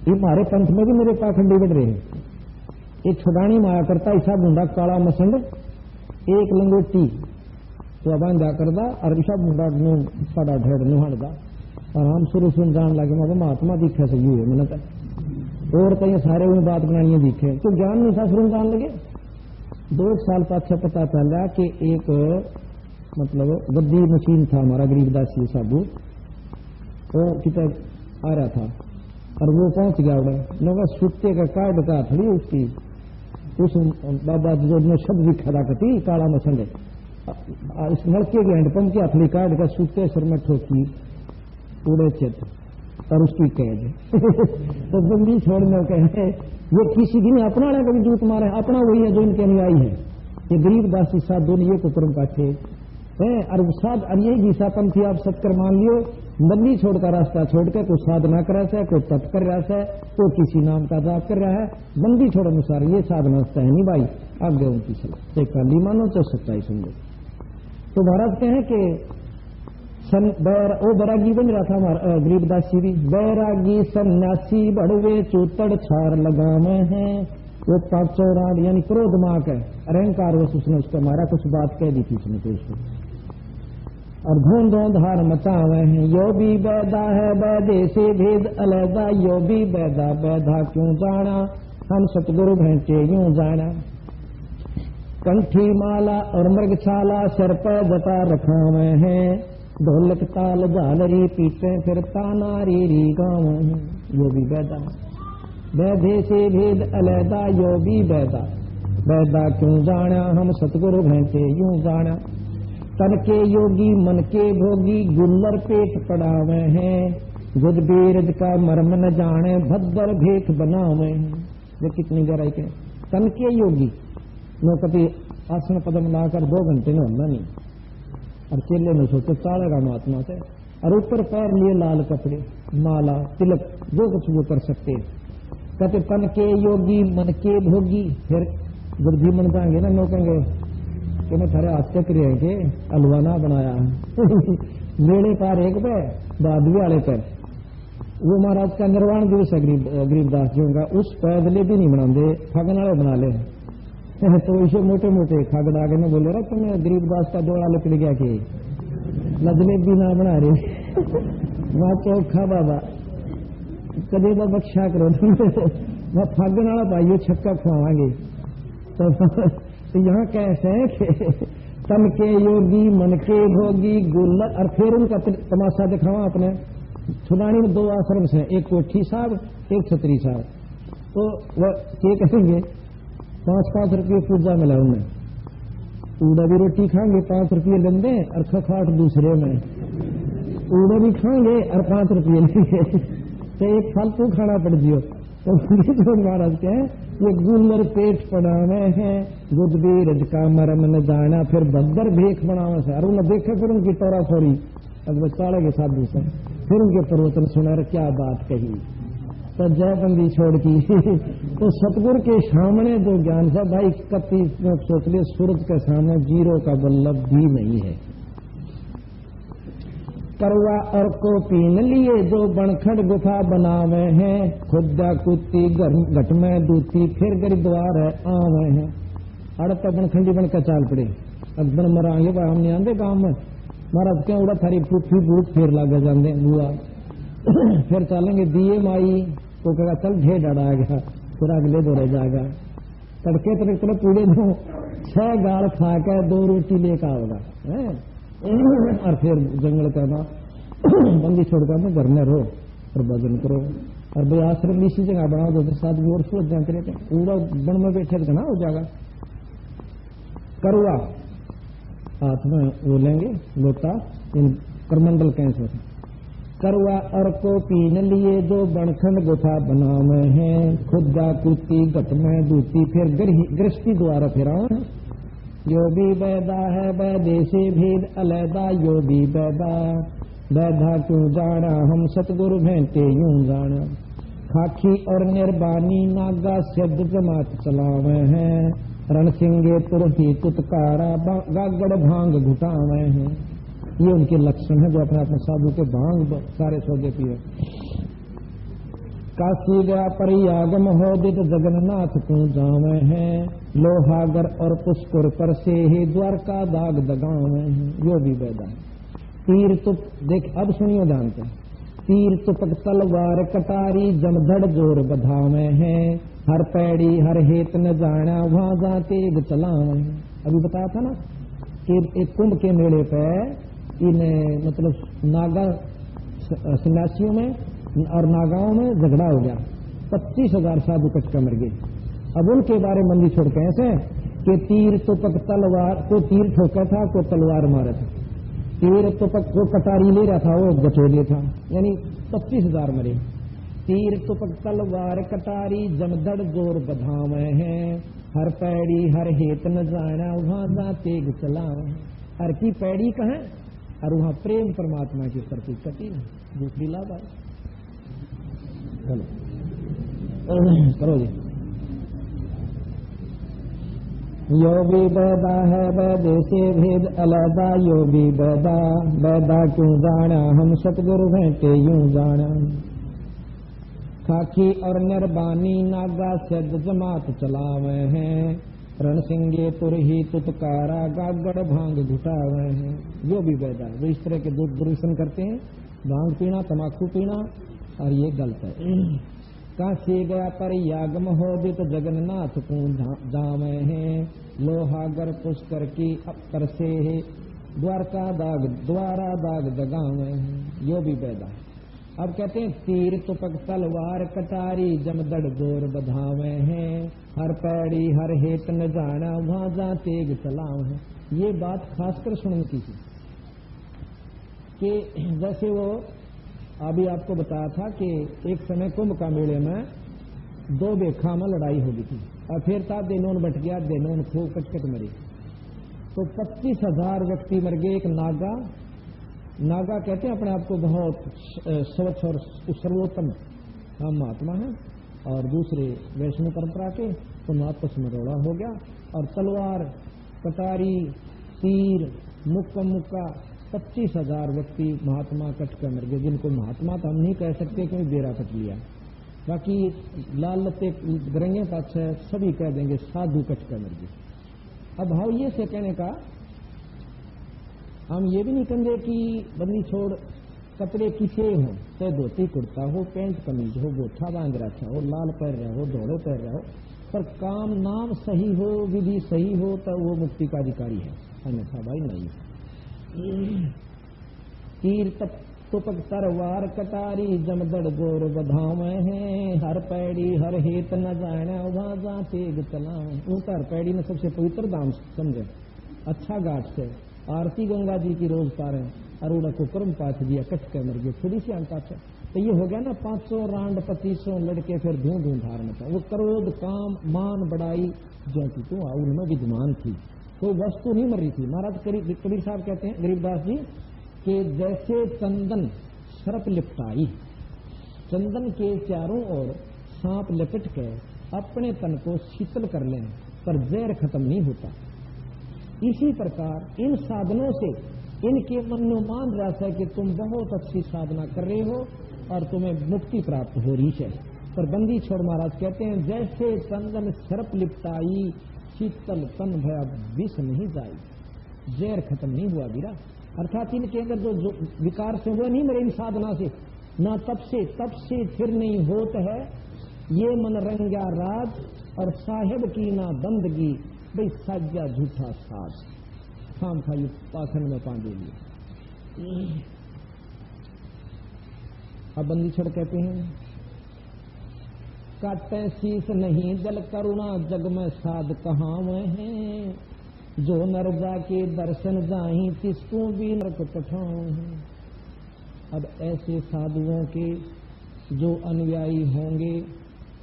ये हमारे पंथ में भी मेरे पाखंडी बढ़ रहे हैं। एक छुड़ानी माया करता ईसा बूंदा काला मसंड, एक लंगोटी तो बांधा करदा, और ईसा बूंदा साड़ा ढेड़ नुहाड़ दा, और हम शुरू सुन जान लगे मैं महात्मा दिखे से यू है मैंने कहा, और कहीं सारे उन बात बनाइए दिखे तो ज्ञान नहीं था, शुरू जान लगे। 2 साल पाछे पता चला कि एक मतलब गद्दी मशीन था हमारा गरीबदासी साबू, वो कितना आ रहा था, और वो पहुंच गया उड़े सुत्ते का कार्ड का थड़ी उसकी, उस बाबा जो ने शब्द भी खड़ा करती काला मछले, इस लड़के के हैंडपंप की हथली कार्ड का सुत्ते सर में ठोकी उड़े चित, और उसकी कैद तो बंदी छोड़ने कहे ये किसी दिन अपना ना कभी जूत मारे, अपना वही है जो इनके अनुयायी है। ये गरीबदासी साधु ये को कर्म पाठे है, और साध और यही गीसा पंथी आप सत्कर मान लियो, बंदी छोड़कर रास्ता छोड़कर कोई साधना कर रहा है, कोई तप कर रहा है, कोई किसी नाम का जाप कर रहा है, बंदी छोड़ अनुसार ये साधना है नहीं भाई, आगे उनकी सलाह चाहे काली मानो चाहे सच्चाई समझो। तो महाराज कहें कि वो बैरागी बन रहा था हमारा गरीबदासी भी, बैरागी सन्यासी बड़वे चूतड़ छार लगावे हैं, वो पांचों राड यानी क्रोध मार्ग है, अहंकार वश उसने उसको मारा, कुछ बात कह दी थी उसने तो उसको। और धूंधों धार मचावे हैं, यो भी बैदा है बैदे से भेद अलैदा, यो भी बैदा बैदा क्यों जाना, हम सतगुरु भेंटे यूं जाना। कंठी माला और मृगछाला सिर पर जटा रखावे हैं, ढोलक ताल झालरी पीटे फिरता नारी री गाँव हैं, यो भी बैदा बैधे से भेद अलैदा, यो भी बैदा बैदा क्यों जाना, हम सतगुरु भेंटे यूं जाना। तन के योगी मन के भोगी, गुल्लर पेट पड़ावे हैं, गुद बीरज का मर्म न जाने, भद्दर भेख बनावे हैं। ये कितनी गहराई के। तन के योगी नो कभी आसन पदम लाकर 2 घंटे में होना नहीं, और चेले में सोचे चालेगा महात्मा से, और ऊपर पैर लिए लाल कपड़े, माला तिलक, जो कुछ वो कर सकते। कहते तन के योगी मन के भोगी, फिर बुद्धि मन जाएंगे ना, लोग कहेंगे कि मैं थारे हाथ चक्र है के अलवाना बनाया मेले पार एक पे दादवी वाले पे। वो महाराज का निर्वाण दिवस है गरीबदास जी का, उस पैदले भी नहीं बनाते, फगन वाले बना ले तो इसे मोटे मोटे खगड़ आगे में बोले रहा तुम्हें गरीबदास का जोड़ा लकड़ गया कि लजले भी ना बना रहे वहां चौखा बाबा कदे तो बख्शा करो वह फागन वाला भाइयों छक्का खुआवांगे। तो यहाँ कैसे है कि तन के योगी मन के भोगी गुल्लर, और फिर उनका तमाशा दिखावा अपने। छुड़ानी में 2 आश्रम से, एक कोठी साहब एक छतरी साहब। तो वह ये कहेंगे 5-5 रुपये पूजा मिला उन्हें, ऊड़ा भी रोटी खाएंगे 5 रुपये लेंगे, और खखाट दूसरे में ऊड़ा भी खाएंगे और 5 रुपये लेंगे, तो एक फालतू खाना पड़ जियो। तो महाराज के ये गुल्लर पेट पड़ावे हैं, गुद बीरज का मरम न जाना, फिर बद्दर भेख बनावे से। और उन्हें देखे फिर उनकी तोरा फोरी अब बचाड़े के साथ दूसरे, फिर उनके प्रवचन सुना, क्या बात कही, तो जयबंदी छोड़ की तो सतगुरु के सामने जो ज्ञान था भाई, कति सोच ले सूरज के सामने जीरो का बल्लभ भी नहीं है। करवा और को पीन लिए जो बनखड़ गुफा बनावे हैं, खुदा कुत्ती घट में दूती फिर गरिद्वार है आवे हैं। अड़ता बनखंडी बनकर चाल पड़े, अकबर मरांगे भाई हमने आंदे गांव में, महाराज क्या उड़ा थारी पुठी बूट फिर लागे जाते बुआ फिर चलेंगे दिए माई, तो कहा चल ढेर डरा गया, फिर अगले दौरे जाएगा। तड़के तड़के पूरे दो 6 गाल खा के 2 रोटी लेकर आओगा, और फिर जंगल कहना बंदी छोड़कर मैं घर में रहो और भजन करो, और भाई आश्रम इसी जगह बनाओ तो साथ भी और सोच जाते रहते, पूरा बन में बैठे तो ना हो जाएगा। करुआ हाथ में वो लेंगे लोटा, इन करमंडल कैसे करुआ और को पीन लिए जो बनखंड गुफा बनावे हैं, खुदा कुत्ती घट में दूती फिर गृहस्थी द्वारा फिराओ। यो भी बैदा है बैदे से भेद अलैदा, यो भी बैदा बैदा क्यों जाना, हम सतगुरु भेंटे यूं जाना। खाकी और निर्बानी नागा शब्द जमात चलावे हैं, रणसिंगे तुरही तुतकारा गागड़ भांग घुटावे हैं। ये उनके लक्षण है जो अपने अपने साधु के भांग सारे सौदे पिए। काशी गया परियागम हो दित जगन्नाथ तू जावे हैं, लोहागर और पुष्कर पर से ही द्वारका दाग दगावे हैं। यो भी बैदा तीर तुप देख, अब सुनिए ध्यान से, तीर तुपक तलवार कटारी जमधड़ जोर बधावे हैं, हर पैड़ी हर हेत न जाना वहां जाते चलावे हैं। अभी बताया था ना कि एक कुंभ के मेले पे इन मतलब नागा सन्यासियों में और नागाओं में झगड़ा हो गया, 25,000 साधु कट कर मर गए। अब उनके बारे में मंदी छोड़ के ऐसे कि तीर तुपक तलवार को तीर ठोका था, को तलवार मारा था, तीर तुपक को कटारी ले रहा था वो गचोले था, यानी 25,000 मरे। तीर तुपक तलवार कटारी जमदड़ जोर बधावे हैं, हर पैड़ी हर हेत न जाना वहां जाते चलावे। हर की पैड़ी कहें और वहां प्रेम परमात्मा की प्रति कटी दूसरी लाभ है। चलो करो जी। यो भी बैदा है बैदे से भेद अलैदा, यो भी बैदा बैदा क्यों जाना, हम सतगुरु भेंटे यूं जाना। खाकी और निर्बानी नागा सिद्ध जमात चलावे हैं, रण सिंगे तुरही तुतकारा गागड़ भांग घुटावे हैं। जो भी बैदा वो इस तरह के दुर्व्यसन करते हैं, भांग पीना, तमाकू पीना, और ये गलत है। काशी गया पर यागम हो भी तो जगन्नाथ को जावे हैं, लोहागर पुष्कर की अपर से है, द्वारा दाग जगावे हैं। यो भी बैदा। अब कहते हैं तीर तुपक तलवार कटारी जमदड़ जोर बधावे हैं, हर पैड़ी हर हेत न जाना वहां जा तेग चलाव है। ये बात खासकर सुनने की थी कि जैसे वो अभी आपको बताया था कि एक समय कुंभ का मेले में 2 बेखा में लड़ाई हो गई थी, और फिर था देनोन बट गया, देनोन खूब कटकट मरी, तो 25,000 व्यक्ति मर गए। एक नागा कहते हैं अपने आप को बहुत स्वच्छ और सर्वोत्तम महात्मा है, और दूसरे वैष्णव परंपरा के, तो आपस में रोड़ा हो गया, और तलवार कटारी तीर मुक्का 25,000 व्यक्ति महात्मा कट कर मर गए, जिनको महात्मा तो हम नहीं कह सकते क्योंकि बेरा कट लिया, बाकी लाल लत्ते करेंगे पाछे सभी कह देंगे साधु कट कर मर गए। अब भाव ये से कहने का, हम ये भी नहीं कहेंगे कि बंदी छोड़ कपड़े किसे हो, चाहे धोती कुर्ता हो, पैंट कमीज हो, गोठा बांध रखा हो, लाल पहन रहा हो, धोड़े पहन रहा हो, पर काम नाम सही हो, विधि सही हो, तो वो मुक्ति का अधिकारी है, अन्यथा भाई नहीं। तीर तुपक तरवार कटारी जमदड़ गोर बधावे हैं, हर पैड़ी हर हेत न जाना वहां जा तेग चलावे। ऊपर पैड़ी ने सबसे पवित्र दाम समझे, अच्छा घाट से आरती गंगा जी की रोज पारे, अरुणा को कर्म पाठ दिया, कट कर मर गए, थोड़ी सी अंका था। तो ये हो गया ना 500 रांड 2500 लड़के फिर धूम धारण था। वो क्रोध काम मान बड़ाई जो की तू उनमें विद्यमान थी, कोई वस्तु नहीं मर रही थी। महाराज कबीर साहब कहते हैं गरीबदास जी कि जैसे चंदन सर्प लिपटाई, चंदन के चारों ओर सांप लपट के अपने तन को शीतल कर लें, पर जहर खत्म नहीं होता। इसी प्रकार इन साधनों से इनके मन में मान रहा है कि तुम बहुत अच्छी साधना कर रहे हो और तुम्हें मुक्ति प्राप्त हो रही है, पर बंदी छोड़ महाराज कहते हैं जैसे चंदन सर्प लिपटाई, शीतल तन भया विष नहीं जाई, जहर खत्म नहीं हुआ वीरा। अर्थात इनके अंदर जो विकार से हुए नहीं मरे इन साधना से, ना तब से फिर नहीं होत है ये मन रंगा राज, और साहेब की ना बंदगी भाई साजा झूठा साज, खाम खाई पाखंड में पांडे लिए। अब बंदी छोड़ कहते हैं काटे शीस नहीं जल करुणा जग में साध कहाँ में है, जो नर जाके दर्शन जाही तिसको भी नरक पठाऊं। अब ऐसे साधुओं के जो अनुयायी होंगे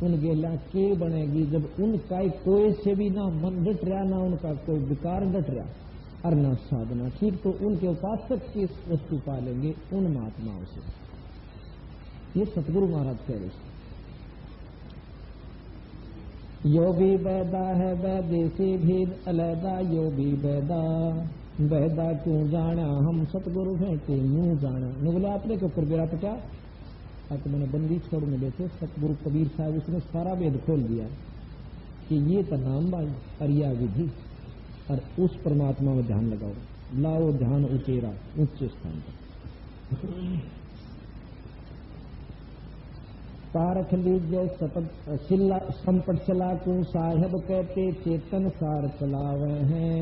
उनके ला के बनेगी, जब उनका कोई से भी ना मन डट रहा, ना उनका कोई विकार डट रहा और ना साधना ठीक, तो उनके उपासक की वस्तु पालेंगे उन महात्माओं से। ये सतगुरु महाराज कह रहे। यो भी बैदा है वैदे से भेद अलैदा, यो भी बैदा बैदा क्यों जाना हम सतगुरु भेंटे यूं जाना। न बोले आपने के ऊपर बेरा पटा, तो मैंने बंदी छोड़ मिले थे सतगुरु कबीर साहब, उसने सारा वेद खोल दिया कि ये तो नाम बाई अरिया विधि, और उस परमात्मा में ध्यान लगाओ, लाओ ध्यान उचेरा उच्च स्थान पर। पारख लीजिए संपट चला को साहेब कहते चेतन सार चलावे हैं,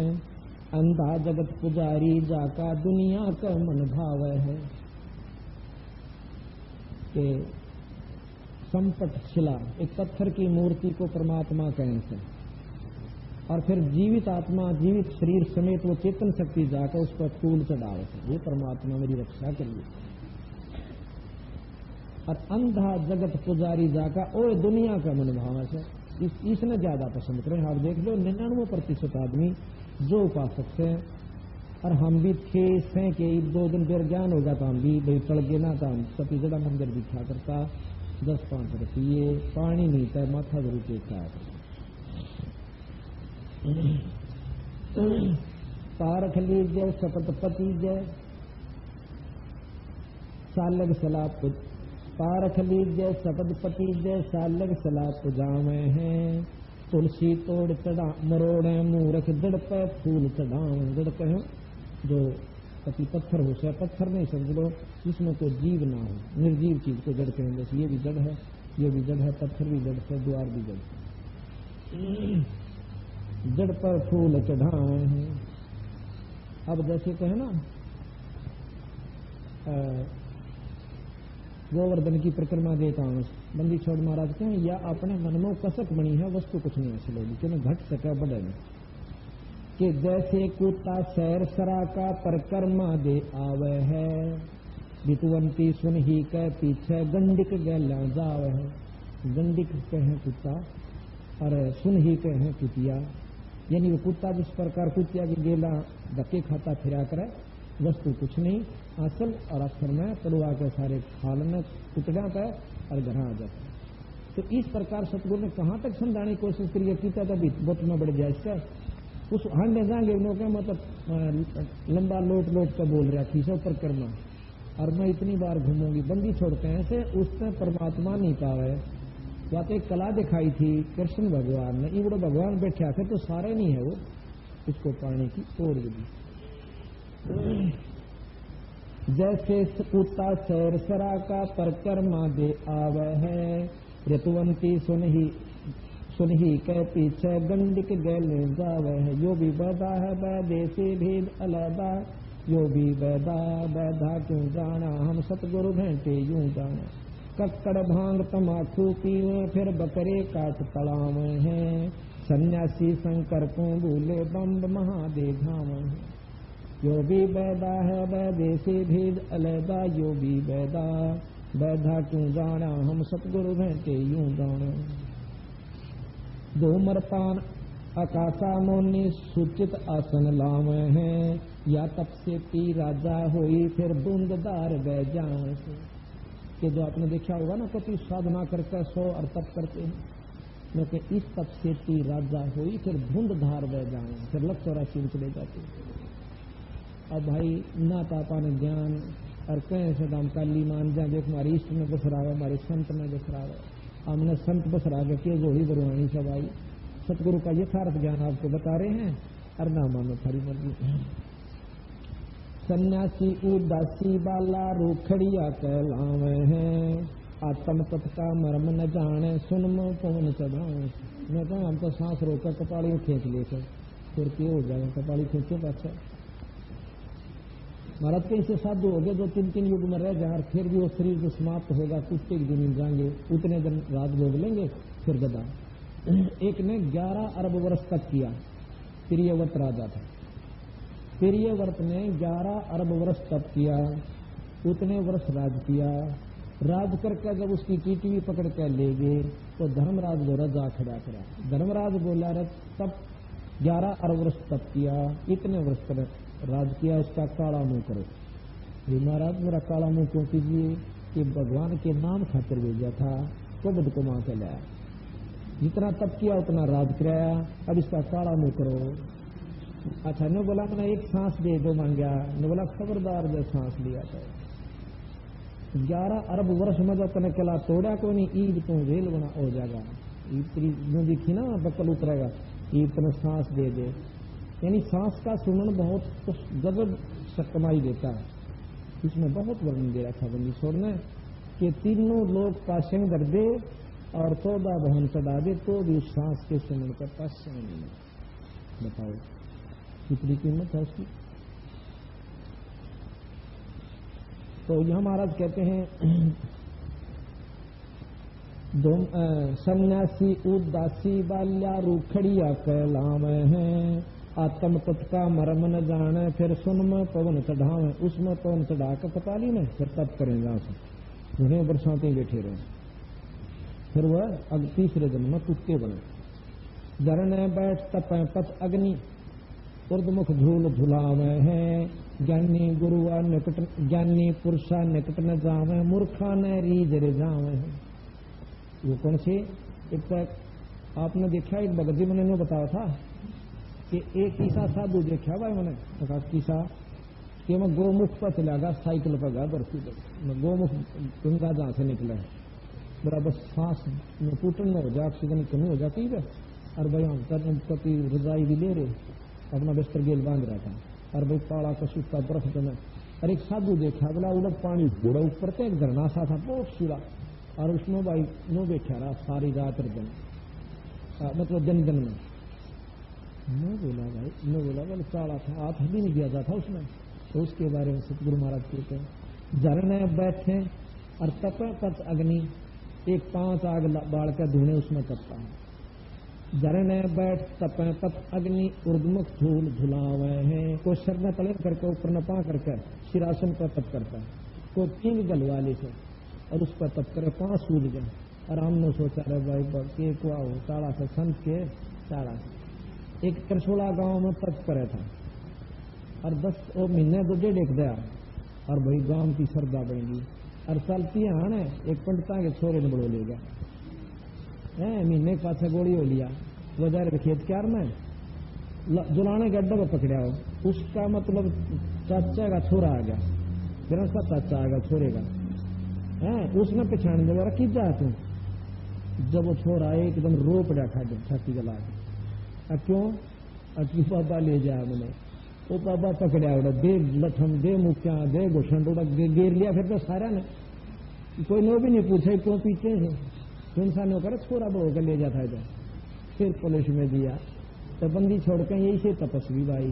अंधा जगत पुजारी जाका दुनिया का मन भावे है। कि संपट शिला एक पत्थर की मूर्ति को परमात्मा कहने से, और फिर जीवित आत्मा जीवित शरीर समेत वो चेतन शक्ति जाकर उस पर फूल चढ़ावे थे, ये परमात्मा मेरी रक्षा करिए। और अंधा जगत पुजारी जाका ओ दुनिया का मन भाव से इसने ज्यादा पसंद करें। आप देख लो 99% आदमी जो उपासक है, और हम भी थे हैं कि 2 दिन फिर ज्ञान होगा तो हम भी भाई चढ़ गए ना, तो हम सतीजड़ा मंदिर दिखा करता 10-5 रुपये पानी नहीं था माथा जरूर देखा। पारख लीजिए शपथ पति जय सालग सलाह पारख लीजय सपद पतीजय सालग सला पुजावे हैं। तुलसी तोड़ चढ़ा मरोड़े मूरख दृढ़ पे फूल चढ़ावे। दृढ़ पे जो पति पत्थर हो से पत्थर नहीं समझ लो जिसमें कोई जीव ना हो, निर्जीव चीज को जड़ कहें। जैसे ये भी जड़ है, ये भी जड़ है, पत्थर भी जड़ है, द्वार भी जड़ है। जड़ पर फूल चढ़ावे हैं। अब जैसे कहे ना गोवर्धन की परिक्रमा देता हूं, बंदी छोड़ महाराज कहें या अपने मन में कसक बनी है वस्तु कुछ नहीं हासिल होगी, क्यों घट सके बढ़े नहीं। कि जैसे कुत्ता सैर सरा का परिक्रमा दे आवे है। वितुवंती सुन ही के पीछे गंडिक गैला जावे है। गंडिक कहे कुत्ता और सुन ही कहे कुतिया, यानी वो कुत्ता जिस प्रकार कुतिया की गेला धक्के खाता फिरा करे, वस्तु कुछ नहीं असल और अक्षर में पड़ुआ के सारे खाल में कुतड़ा पे और घर आ जाता है। तो इस प्रकार सतगुरु ने कहाँ तक समझाने की कोशिश करी, पीता था बोत में बढ़ जाए इसका उस हांडे जाएंगे उन्होंने मतलब लंबा लोट लोट कर बोल रहा थी सब परिक्रमा और मैं इतनी बार घूमूंगी। बंदी छोड़ते हैं ऐसे उसने परमात्मा नहीं पावे। या तो एक कला दिखाई थी कृष्ण भगवान ने, इवड़ो भगवान बैठे थे तो सारे नहीं है वो, इसको पाने की और विधि। जैसे कुत्ता सैर सरा का परिक्रमा दे आवे है। ऋतुवंती सुन ही के पीछे गंडिक गैल जावे है। यो भी बैदा है बैदेसी भेद अलैदा। यो भी बैदा बैदा क्यों जाना, हम सतगुरु भेंटे यूं जाना। कक्कड़ भांग तमाकू पीवे फिर बकरे काट तड़ावे हैं। सन्यासी शंकर को भूले बम्ब महादेव धाम है। यो भी बैदा है बैदेसी भेद अलैदा। यो भी बैदा बैदा क्यों जाना, हम सतगुरु भेंटे यूं जाना। धूम्रपान आकाशा मोनी सूचित आसन लावे हैं। या तप से पी राजा होई फिर बूंददार बह जाए। कि जो आपने देखा होगा ना कति साधना करके सो और तप करते हैं, लेकिन इस तप से पी राजा हुई फिर बूंदधार बह जाए, फिर लक्ष्य 84 में चले जाते। अब भाई ना पापा ने ज्ञान और कहें से दाम काली मान जाए, देख हमारे इष्ट में बस रहा है, हमारे संत में बस रहा है। हमने संत बस रहा के जोड़ी बरवानी सब आई। सतगुरु का यथार्थ ज्ञान आपको बता रहे हैं और ना मानो थारी मर्जी। सन्यासी उदासी बाला रूखड़िया कहलावे हैं। आत्म तप का मर्म न जाने सुन में पवन चढ़ावे। मैं कहूँ हम तो सांस रोकर कपाड़ी खींच लेकर फिर क्यों हो जाए, कपाड़ी खींचे पाछा। महाराज के ऐसे साधु हो गए जो 3-3 युग में रह जाए, फिर भी वो शरीर जो समाप्त होगा कुछ एक दिन जाएंगे, उतने दिन रात भोग लेंगे फिर गदा। एक ने 11 अरब वर्ष तक किया, प्रियव्रत राजा था। प्रियव्रत ने 11 अरब वर्ष तप किया, उतने वर्ष राज किया। राज करके जब उसकी टीटी पकड़ कर ले गए तो धर्मराज को रजा खड़ा करा। धर्मराज बोला रे तब 11 अरब वर्ष तप किया, इतने वर्ष कर राज किया, उसका काला मुंह करो। ये महाराज मेरा काला मुंह क्यों कीजिए कि भगवान के नाम खातिर भेजा था, तो बुद्ध को मां के लाया। जितना तप किया उतना राज कराया, अब इसका काला मुंह करो। अच्छा ने बोला मैंने एक सांस दे दो मांगा, ने बोला खबरदार जो सांस लिया था। 11 अरब वर्ष में जब तने कला तोड़ा को नहीं, ईद तो रेल बना हो जाएगा। ईद तेरी जो दिखी ना बकल उतरेगा, ईद तने सांस दे दे। यानी सांस का सुमन बहुत गजब कमाई देता है। इसमें बहुत वर्णन दे रखा बंदी छोड़ ने कि तीनों लोग पाशंग कर दे और 14 भवन चढ़ा दे तो भी उस सांस के सुमन का पाशंग नहीं। बताओ कितनी कीमत है उसकी। तो यह महाराज कहते हैं सन्यासी उदासी बाल्या रूखड़िया कहलावे हैं। आत्म तप का मर्म न जाने फिर सुन में पवन चढ़ावे। उसमें पवन चढ़ा कर कपाली में फिर तप करें जहां से उन्हें बरसाते बैठे रहे। फिर वह अब तीसरे दिन में तुक्के बने। जरने बैठ तपे पथ अग्नि उर्दमुख झूल झुलावे हैं। ज्ञानी गुरुआ निकट ज्ञानी पुरुषा निकट न जावे। मूर्खा न रीज रे जावे हैं। वो कौन सी एक तक आपने देखा, एक भगत जी मैंने बताया था कि एक ईसा साधु देखा भाई मैंने कहा कीसा कि मैं गोमुख पर चला गया, साइकिल पर गया बरसी पर, मैं गोमुख गंगा जहां से निकला है, बराबर सांस में टूटन हो जाए, ऑक्सीजन की कमी हो जाती है। और भाई हम कभी रजाई भी ले रहे, अपना बिस्तर गेल बांध रहा था, और भाई काला कसूर का बर्फ जमे। और एक साधु देखा, बोला उधर पानी घोड़ा ऊपर से एक झरना सा था बहुत सीधा, और उसमें भाई नो बैठा रहा सारी रात दिन, मतलब दिन दिन में। मैं बोला भाई, मैं बोला बोले काला था, आप भी नहीं किया था उसमें। तो उसके बारे में सतगुरु महाराज कहते हैं, झरने बैठे और तपे पच अग्नि, एक 5 आग बाढ़ कर धुने उसमें तपता है। झरने बैठ तपे पच अग्नि उर्दमुख झूल झुलावे हैं। कोई सर में तले करके ऊपर न पा करके सिरासन पर तप करता है, कोई 3 गलवाले से और उस पर तप करे 5 सूझ गए। और हमने सोचा रहे भाई के को आओ चाड़ा से संत के चाड़ा से। एक करसोड़ा गांव में तप करे था और 10 महीने तो 1.5 दिया, और भाई गांव की श्रद्धा बनेगी। और चलती है एक पंडिता के छोरे ने बड़ो ले गया, महीने के पास गोली हो लिया, वजार खेत क्यार में जुलाने के अड्डे में पकड़ा हो। उसका मतलब चाचा का छोरा आ गया, फिर उसका चाचा आ गया छोरे का, उसने पहचान लिया, रखी जा तू। जब वो छोरा एकदम रो पड़ा खा छाती गला के, क्यों अति बाबा ले जाया मैंने, वो बाबा पकड़ा उड़ा दे लठम दे मुक्या दे घुसन उड़ा गेर लिया। फिर तो सारा ने कोई नो भी नहीं पूछे क्यों पीछे है, तो इंसान होकर छोरा बड़ो कर ले जाता है। फिर पुलिस में दिया तो बंदी छोड़ के यही से तपस्वी भाई,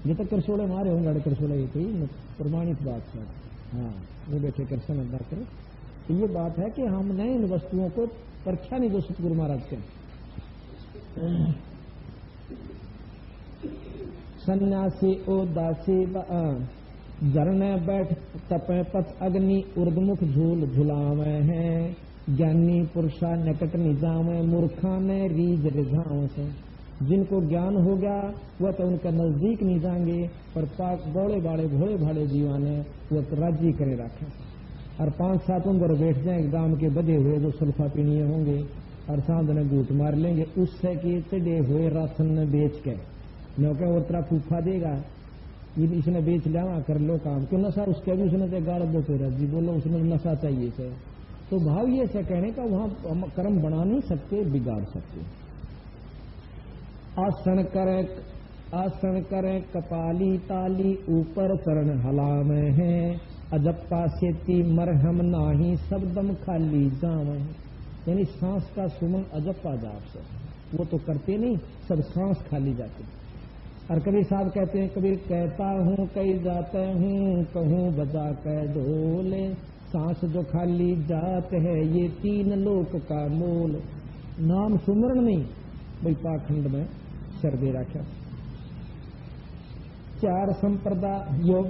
ये तो करसोड़े मारे होंगे, करसोड़े ये कोई प्रमाणित बात है। हाँ वो बैठे कर समझदार करो। तो ये बात है कि हमने इन वस्तुओं को परीक्षा नहीं दो सतगुरु महाराज के। सन्यासी ओ दासी झरने बैठ तपे पथ अग्नि उर्दमुख झूल झुलावे हैं। ज्ञानी पुरुषा निकट निजावे मूर्खा ने रीझ रिझाव से। जिनको ज्ञान हो गया वह तो उनके नजदीक नहीं जाएंगे, पर पाक बड़े बाड़े भोले भाड़े जीवाने वो तो राज्य करे रखे। और 5-7 उम्र बैठ जाए गांव के बधे हुए जो सल्फा पीनिए होंगे और सांध ने घूट मार लेंगे, उससे कि चढ़े हुए राशन ने बेच के नौके और तरह फूफा देगा, इसने बेच लिया कर लो काम, क्यों नशा उसके भी उसने गाड़ दो तेरा जी बोलो उसने नशा चाहिए से। तो भाव ये से कहने का वहां कर्म बना नहीं सकते, बिगाड़ सकते। आसन करे कपाली ताली ऊपर चरण हलावे हैं। अजप्पा सेती मरहम नाही सबदम खाली जावे। यानी सांस का सुमन अजप्पा जाप से, वो तो करते नहीं, सब सांस खाली जाती। और कबीर साहब कहते हैं, कबीर कहता हूँ कई जाते हूँ कहूँ बजा कह ढोले। सांस जो खाली जात है ये 3 लोक का मोल। नाम सुमरण नहीं भाई पाखंड में सर दे रखा। 4 संप्रदा यो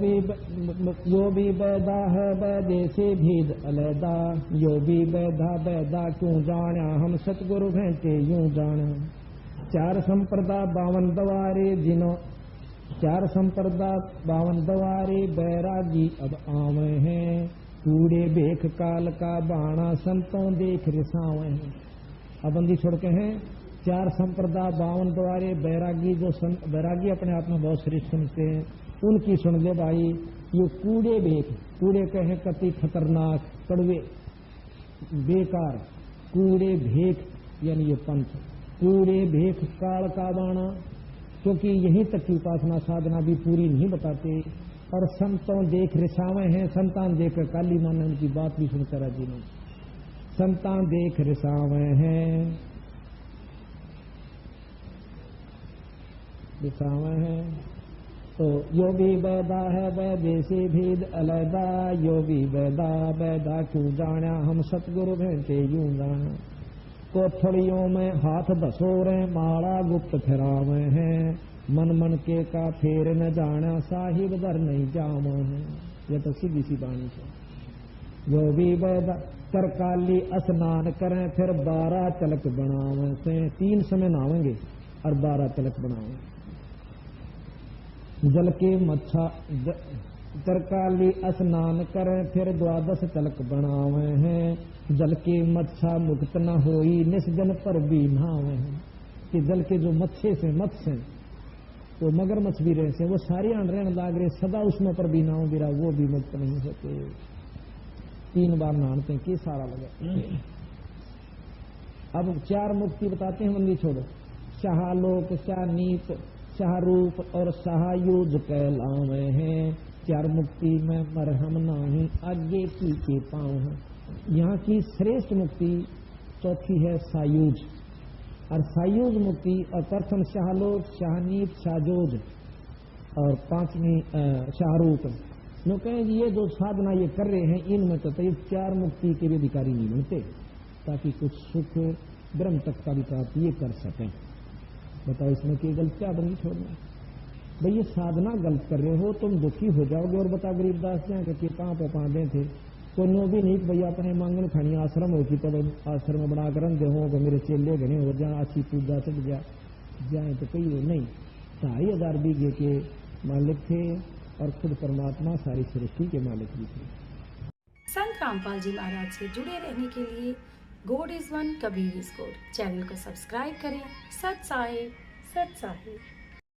भी बैदा है बैदे से भेद अलैदा। यो भी बैदा क्यों जाना हम सतगुरु भेंटे यूं जाना। 4 संप्रदा 52 द्वारे जिनो 4 संप्रदा 52 द्वारे बैरागी अब आवे हैं। कूड़े भेख काल का बाणा संतों देख रिसावे हैं। अब बंदी छोड़ के हैं 4 संप्रदा 52 द्वारे बैरागी, जो बैरागी अपने आप में बहुत श्रेष्ठ समझते हैं, उनकी सुन ले भाई। ये कूड़े भेख, कूड़े कहे कति खतरनाक कड़वे बेकार, कूड़े भेख यानी ये पंथ। कूड़े भेख काल का बाणा, क्योंकि यहीं तक की उपासना साधना भी पूरी नहीं बताते। और संतों देख रिसावे हैं, संतान देख काली मान उनकी बात भी सुनकर राजी नहीं। संतान देख रिसावे हैं, रिसावे हैं। तो यो भी बैदा है बैदे से भेद अलैदा। यो भी बैदा क्यों जाना हम सतगुरु भेंटे यूं जाना। कोठड़ियों में हाथ बसोरे माड़ा गुप्त फिरावे हैं। मन के का फेर न जाना साहिब दर नहीं जाम है। यह तो सीधी सी बाणी है। जो भी बैदा तरकाली स्नान करें फिर 12 तिलक बनावे से। 3 समय नहावेंगे और 12 तिलक बनावेंगे। जल के मच्छा तरकाली स्नान करें फिर 12 तिलक बनावे हैं। जल के मच्छा मुक्त न होई निस्जन पर भी नहावे हैं। कि जल के जो मच्छे से मत्स्य तो मगरमच्छ भी रहे से वो सारे रहने लाग रहे, सदा उसमें पर भी नाव गिरा, वो भी मुक्त नहीं होते। 3 बार नहाते हैं कि सारा लगे। अब 4 मुक्ति बताते हैं, मंदी छोड़ो। शाहलोक, शाहनीत, शाहरूप और शाहयुज कहलावे हैं। 4 मुक्ति में मरहम नाही, आगे की के पाँव है। यहाँ की श्रेष्ठ मुक्ति चौथी है सायुज, और सायुज मुक्ति और प्रथम शाहलोक, शाहनीत, शाहजोज और 5वीं शाहरूप। जो कहें ये जो साधना ये कर रहे हैं, इनमें तो 4 मुक्ति के भी अधिकारी नहीं बनते, ताकि कुछ सुख ब्रह्म तक का भी प्राप्त ये कर सकें। बताओ इसमें की गलत क्या बनी छोड़ना? भाई ये साधना गलत कर रहे हो, तुम दुखी हो जाओगे। और बता गरीबदास जाए कि कहाँ पे पाँदे थे, कोई नो भी नहीं भैया अपने मांगन खानी आश्रम होती तो आश्रम बना कर दे हो, मेरे चेले घने हो जाए, अच्छी पूजा चढ़ जाए तो कही हो नहीं। 2,500 बीघे के मालिक थे और खुद परमात्मा सारी सृष्टि के मालिक भी थे। संत रामपाल जी महाराज से जुड़े रहने के लिए God is one, Kabir is God channel को सब्सक्राइब करें। सत साहिब, सत साहिब।